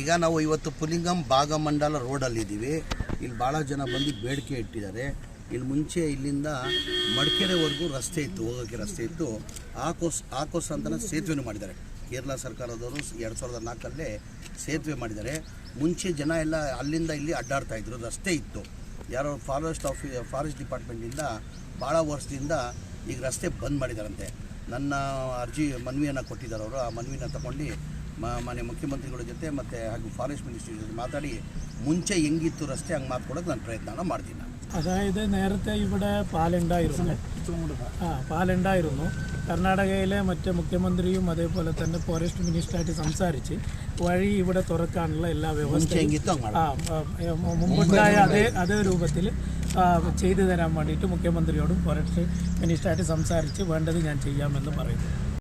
ಈಗ ನಾವು ಇವತ್ತು ಪುಲಿಂಗಂ ಭಾಗಮಂಡಲ ರೋಡಲ್ಲಿದ್ದೀವಿ. ಇಲ್ಲಿ ಭಾಳ ಜನ ಬಂದು ಬೇಡಿಕೆ ಇಟ್ಟಿದ್ದಾರೆ. ಇಲ್ಲಿ ಮುಂಚೆ ಇಲ್ಲಿಂದ ಮಡಿಕೇರಿವರೆಗೂ ರಸ್ತೆ ಇತ್ತು, ಹೋಗೋಕ್ಕೆ ರಸ್ತೆ ಇತ್ತು. ಆಕೋಸ್ ಅಂತಲೇ ಸೇತುವೆನೂ ಮಾಡಿದ್ದಾರೆ. ಕೇರಳ ಸರ್ಕಾರದವರು 2004 ಸೇತುವೆ ಮಾಡಿದ್ದಾರೆ. ಮುಂಚೆ ಜನ ಎಲ್ಲ ಅಲ್ಲಿಂದ ಇಲ್ಲಿ ಅಡ್ಡಾಡ್ತಾಯಿದ್ರು, ರಸ್ತೆ ಇತ್ತು. ಯಾರೋ ಫಾರೆಸ್ಟ್ ಡಿಪಾರ್ಟ್ಮೆಂಟಿಂದ ಭಾಳ ವರ್ಷದಿಂದ ಈಗ ರಸ್ತೆ ಬಂದ್ ಮಾಡಿದಾರಂತೆ. ನನ್ನ ಮನವಿಯನ್ನು ಕೊಟ್ಟಿದ್ದಾರೆ ಅವರು. ಆ ಮನವಿನ ತಗೊಂಡು ಮನೆ ಮುಖ್ಯಮಂತ್ರಿಗಳ ಜೊತೆ ಮತ್ತು ಹಾಗೂ ಫಾರೆಸ್ಟ್ ಮಿನಿಸ್ಟ್ರಿ ಜೊತೆ മാതാടി ಮುಂಚೆ ಹೆಂಗಿತ್ತು ರಸ್ತೆ ಹಂಗೆ മാറ്റിക്കൊടുക്കാൻ ನಾನು പ്രയത്നം ಮಾಡ್ತೀನಿ. അതായത് നേരത്തെ ഇവിടെ പാലുണ്ടായിരുന്നു. കർണാടകയിലെ മറ്റ് മുഖ്യമന്ത്രിയും അതേപോലെ തന്നെ ഫോറസ്റ്റ് മിനിസ്റ്ററായിട്ട് സംസാരിച്ച് വഴി ഇവിടെ തുറക്കാനുള്ള എല്ലാ വ്യവസ്ഥയും മുമ്പുണ്ടായ അതേ രൂപത്തിൽ ചെയ്തു തരാൻ വേണ്ടിയിട്ട് മുഖ്യമന്ത്രിയോടും ഫോറസ്റ്റ് മിനിസ്റ്ററായിട്ട് സംസാരിച്ച് വേണ്ടത് ഞാൻ ചെയ്യാമെന്ന് പറയുന്നു.